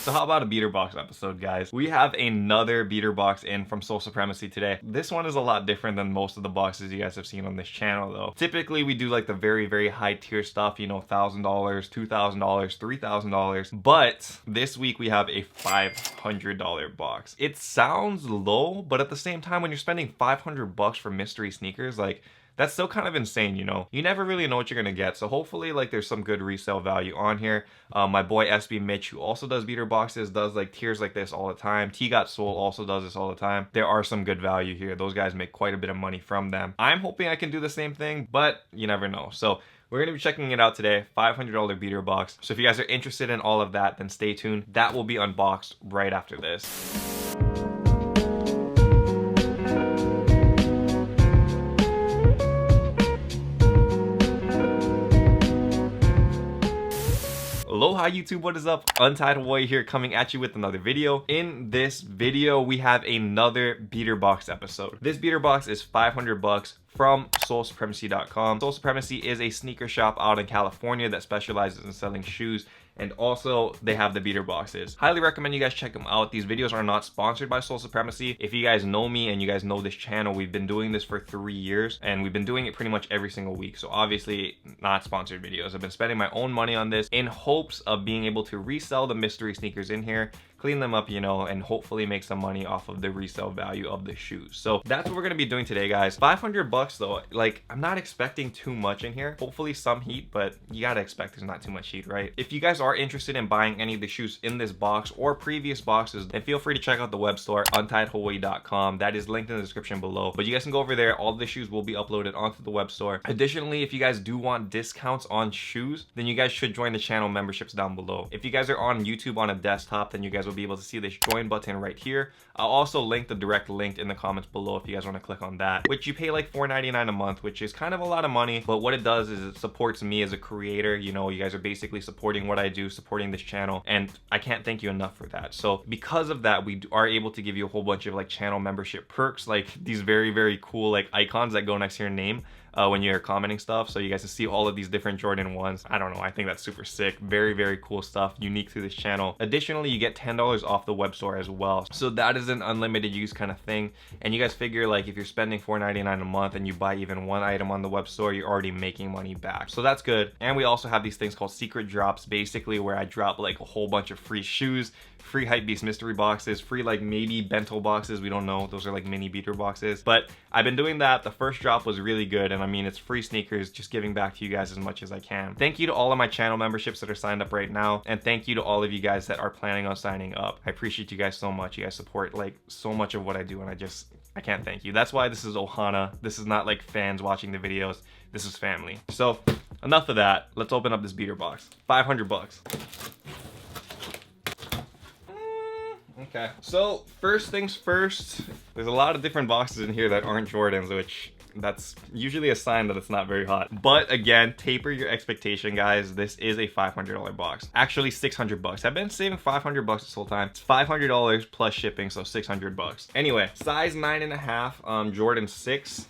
So how about a beater box episode, guys? We have another beater box in from Soul Supremacy today. This one is a lot different than most of the boxes you guys have seen on this channel though. Typically we do like the very high tier stuff, you know, $1,000, $2,000, $3,000. But this week we have a $500 box. It sounds low, but at the same time, when you're spending $500 for mystery sneakers, like, that's still kind of insane, you know? You never really know what you're gonna get, so hopefully, like, there's some good resale value on here. My boy SB Mitch, who also does beater boxes, does, like, tiers like this all the time. T Got Soul also does this all the time. There are some good value here. Those guys make quite a bit of money from them. I'm hoping I can do the same thing, but you never know. So we're going to be checking it out today, $500 beater box. So if you guys are interested in all of that, then stay tuned. That will be unboxed right after this. Aloha YouTube, what is up? Untied Hawaii here, coming at you with another video. In this video, we have another beater box episode. This beater box is $500 from SoulSupremacy.com. Soul Supremacy is a sneaker shop out in California that specializes in selling shoes, and also they have the beater boxes. Highly recommend you guys check them out. These videos are not sponsored by Soul Supremacy. If you guys know me and you guys know this channel, we've been doing this for 3 years and we've been doing it pretty much every single week. So obviously not sponsored videos. I've been spending my own money on this in hopes of being able to resell the mystery sneakers in here, clean them up, you know, and hopefully make some money off of the resale value of the shoes. So that's what we're gonna be doing today, guys. $500 though, like, I'm not expecting too much in here. Hopefully some heat, but you gotta expect there's not too much heat, right? If you guys are interested in buying any of the shoes in this box or previous boxes, then feel free to check out the web store, untiedhawaii.com. That is linked in the description below. But you guys can go over there. All the shoes will be uploaded onto the web store. Additionally, if you guys do want discounts on shoes, then you guys should join the channel memberships down below. If you guys are on YouTube on a desktop, then you guys will be able to see this join button right here. I'll also link the direct link in the comments below if you guys want to click on that, which you pay like $4.99 a month, which is kind of a lot of money, but what it does is it supports me as a creator. You know, you guys are basically supporting what I do, supporting this channel, and I can't thank you enough for that. So because of that, we are able to give you a whole bunch of like channel membership perks, like these very cool like icons that go next to your name when you're commenting stuff, so you guys can see all of these different Jordan 1s. I don't know, I think that's super sick. Very cool stuff, unique to this channel. Additionally, you get $10 off the web store as well, so that is an unlimited use kind of thing. And you guys figure, like, if you're spending $4.99 a month and you buy even one item on the web store, you're already making money back, so that's good. And we also have these things called secret drops, basically where I drop like a whole bunch of free shoes, free Hypebeast mystery boxes, free like maybe bento boxes, we don't know, those are like mini beater boxes. But I've been doing that. The first drop was really good, and I mean, it's free sneakers, just giving back to you guys as much as I can. Thank you to all of my channel memberships that are signed up right now, and thank you to all of you guys that are planning on signing up. I appreciate you guys so much. You guys support like so much of what I do, and I can't thank you. That's why this is Ohana. This is not like fans watching the videos. This is family. So enough of that. Let's open up this beater box. $500. Okay, so first things first, there's a lot of different boxes in here that aren't Jordans, which that's usually a sign that it's not very hot. But again, taper your expectation, guys. This is a $500 box. Actually, $600. I've been saving $500 this whole time. It's $500 plus shipping, so $600. Anyway, size 9.5, Jordan 6.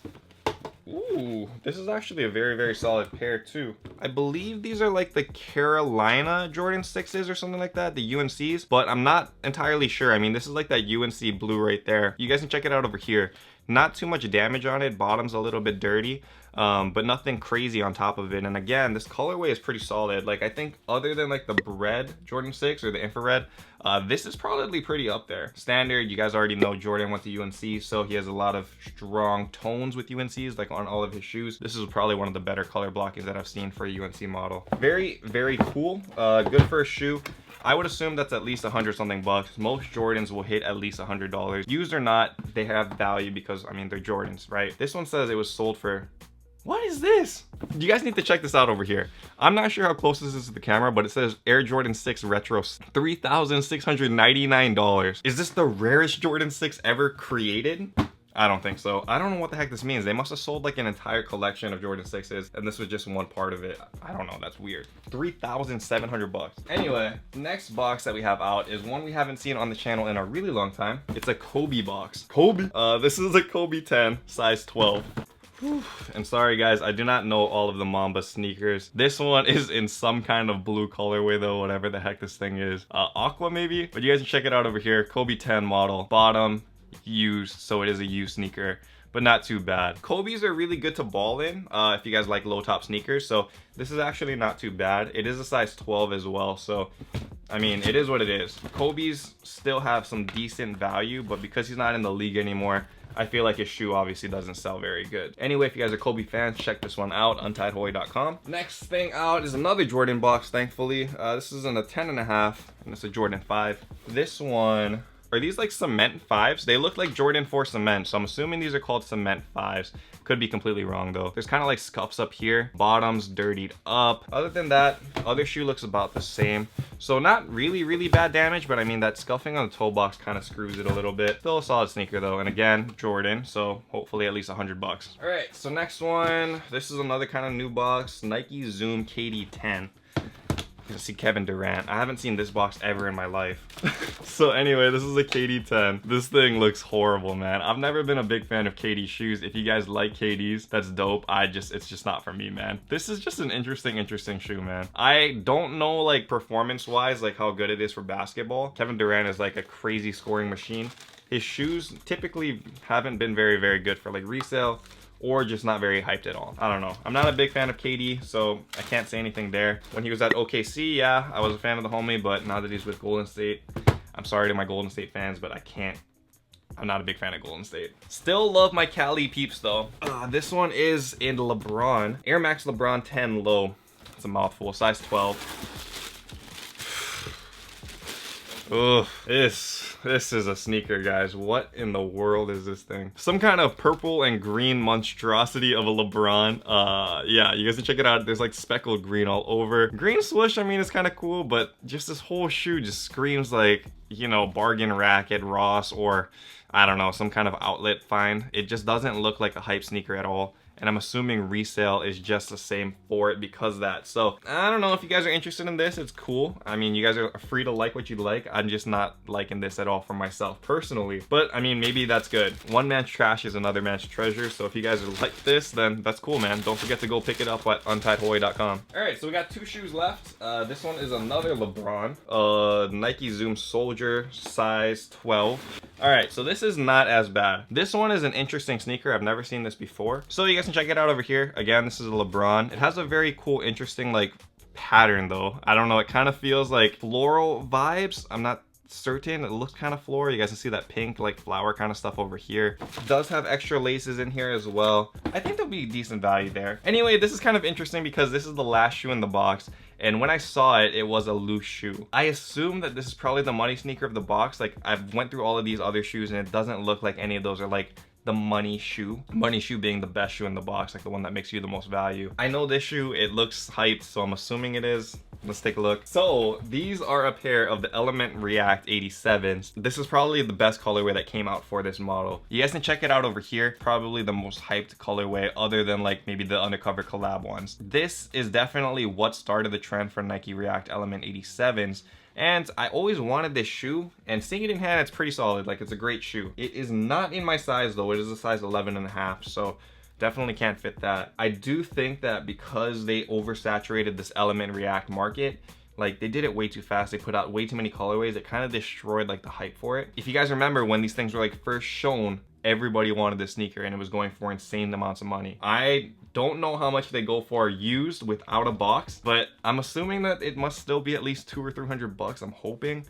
Ooh, this is actually a very solid pair too. I believe these are like the Carolina Jordan 6s or something like that, the UNCs, but I'm not entirely sure. I mean, this is like that UNC blue right there. You guys can check it out over here. Not too much damage on it. Bottom's a little bit dirty, but nothing crazy on top of it. And again, this colorway is pretty solid. Like, I think other than like the red Jordan 6 or the infrared, this is probably pretty up there. Standard, you guys already know Jordan went to UNC, so he has a lot of strong tones with UNCs, like on all of his shoes. This is probably one of the better color blockings that I've seen for a UNC model. Very cool. Good for a shoe. I would assume that's at least 100 something bucks. Most Jordans will hit at least $100. Used or not, they have value because, I mean, they're Jordans, right? This one says it was sold for, what is this? You guys need to check this out over here. I'm not sure how close this is to the camera, but it says Air Jordan 6 Retro, $3,699. Is this the rarest Jordan 6 ever created? I don't think so. I don't know what the heck this means. They must have sold like an entire collection of Jordan 6s, and this was just one part of it. I don't know, that's weird. $3,700. Anyway, next box that we have out is one we haven't seen on the channel in a really long time. It's a Kobe box. Kobe. This is a Kobe 10, size 12. And sorry guys, I do not know all of the Mamba sneakers. This one is in some kind of blue colorway though, whatever the heck this thing is. Aqua maybe? But you guys can check it out over here. Kobe 10 model. Bottom, used, so it is a used sneaker, but not too bad. Kobe's are really good to ball in if you guys like low top sneakers, so this is actually not too bad. It is a size 12 as well, so I mean, it is what it is. Kobe's still have some decent value, but because he's not in the league anymore, I feel like his shoe obviously doesn't sell very good. Anyway, if you guys are Kobe fans, check this one out, untiedhawaii.com. Next thing out is another Jordan box, thankfully. This is in a 10.5, and it's a Jordan 5. This one, are these like cement 5s? They look like Jordan 4 cement, so I'm assuming these are called cement 5s. Could be completely wrong though. There's kind of like scuffs up here. Bottom's dirtied up. Other than that, other shoe looks about the same. So not really bad damage, but I mean that scuffing on the toe box kind of screws it a little bit. Still a solid sneaker though, and again, Jordan, so hopefully at least $100. All right, so next one, this is another kind of new box, Nike Zoom KD10. You can see Kevin Durant. I haven't seen this box ever in my life. So anyway, this is a KD10. This thing looks horrible, man. I've never been a big fan of KD shoes. If you guys like KDs, that's dope. It's just not for me, man. This is just an interesting shoe, man. I don't know like performance-wise, like how good it is for basketball. Kevin Durant is like a crazy scoring machine. His shoes typically haven't been very good for like resale, or just not very hyped at all. I don't know. I'm not a big fan of KD, so I can't say anything there. When he was at OKC, yeah, I was a fan of the homie, but now that he's with Golden State, I'm sorry to my Golden State fans, but I'm not a big fan of Golden State. Still love my Cali peeps though. This one is in LeBron. Air Max LeBron 10 low. It's a mouthful, size 12. Ugh, this is a sneaker, guys. What in the world is this thing? Some kind of purple and green monstrosity of a LeBron. Yeah, you guys can check it out. There's like speckled green all over. Green swoosh, I mean, it's kind of cool, but just this whole shoe just screams like, you know, bargain rack at Ross, or I don't know, some kind of outlet find. It just doesn't look like a hype sneaker at all. And I'm assuming resale is just the same for it because of that. So I don't know if you guys are interested in this. It's cool. I mean, you guys are free to like what you like. I'm just not liking this at all for myself personally. But I mean, maybe that's good. One man's trash is another man's treasure. So if you guys are like this, then that's cool, man. Don't forget to go pick it up at untiedhawaii.com. All right, so we got 2 shoes left. This one is another LeBron. Nike Zoom Soldier, size 12. All right, so this is not as bad. This one is an interesting sneaker. I've never seen this before. So you guys can check it out over here. Again, this is a LeBron. It has a very cool, interesting like pattern though. I don't know, it kind of feels like floral vibes. I'm not certain. It looks kind of floral. You guys can see that pink like flower kind of stuff over here. It does have extra laces in here as well. I think there'll be decent value there. Anyway, this is kind of interesting because this is the last shoe in the box. And when I saw it, it was a loose shoe. I assume that this is probably the money sneaker of the box. Like I've went through all of these other shoes and it doesn't look like any of those are like the money shoe. Money shoe being the best shoe in the box, like the one that makes you the most value. I know this shoe, it looks hyped, so I'm assuming it is. Let's take a look. So these are a pair of the Element React 87s. This is probably the best colorway that came out for this model. You guys can check it out over here. Probably the most hyped colorway other than like maybe the undercover collab ones. This is definitely what started the trend for Nike React Element 87s. And I always wanted this shoe, and seeing it in hand, it's pretty solid. Like, it's a great shoe. It is not in my size though. It is a size 11.5, so definitely can't fit that. I do think that because they oversaturated this Element React market, like they did it way too fast. They put out way too many colorways. It kind of destroyed like the hype for it. If you guys remember when these things were like first shown, everybody wanted this sneaker and it was going for insane amounts of money. I don't know how much they go for used without a box, but I'm assuming that it must still be at least $200 or $300. I'm hoping.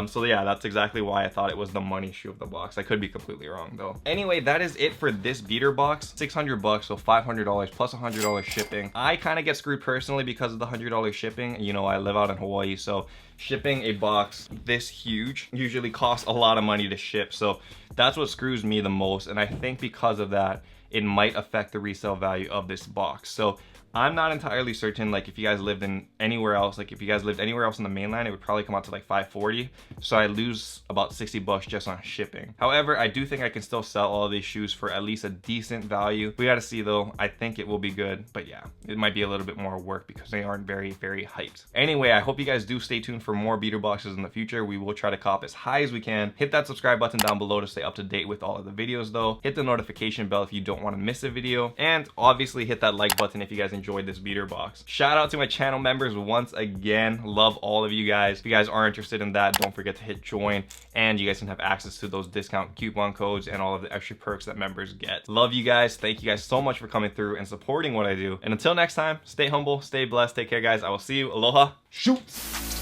So yeah, that's exactly why I thought it was the money shoe of the box. I could be completely wrong though. Anyway, that is it for this beater box. $600, so $500 plus $100 shipping. I kind of get screwed personally because of the $100 shipping. You know, I live out in Hawaii, so shipping a box this huge usually costs a lot of money to ship. So that's what screws me the most. And I think because of that, it might affect the resale value of this box. So I'm not entirely certain, like if you guys lived in anywhere else, like if you guys lived anywhere else in the mainland, it would probably come out to like $540. So I lose about $60 just on shipping. However, I do think I can still sell all of these shoes for at least a decent value. We gotta see though. I think it will be good, but yeah, it might be a little bit more work because they aren't very, very hyped. Anyway, I hope you guys do stay tuned for more beater boxes in the future. We will try to cop as high as we can. Hit that subscribe button down below to stay up to date with all of the videos though. Hit the notification bell if you don't want to miss a video, and obviously hit that like button if you guys enjoyed this beater box. Shout out to my channel members once again. Love all of you guys. If you guys are interested in that, don't forget to hit join, and you guys can have access to those discount coupon codes and all of the extra perks that members get. Love you guys. Thank you guys so much for coming through and supporting what I do. And until next time, stay humble, stay blessed, take care guys. I will see you. Aloha. Shoot.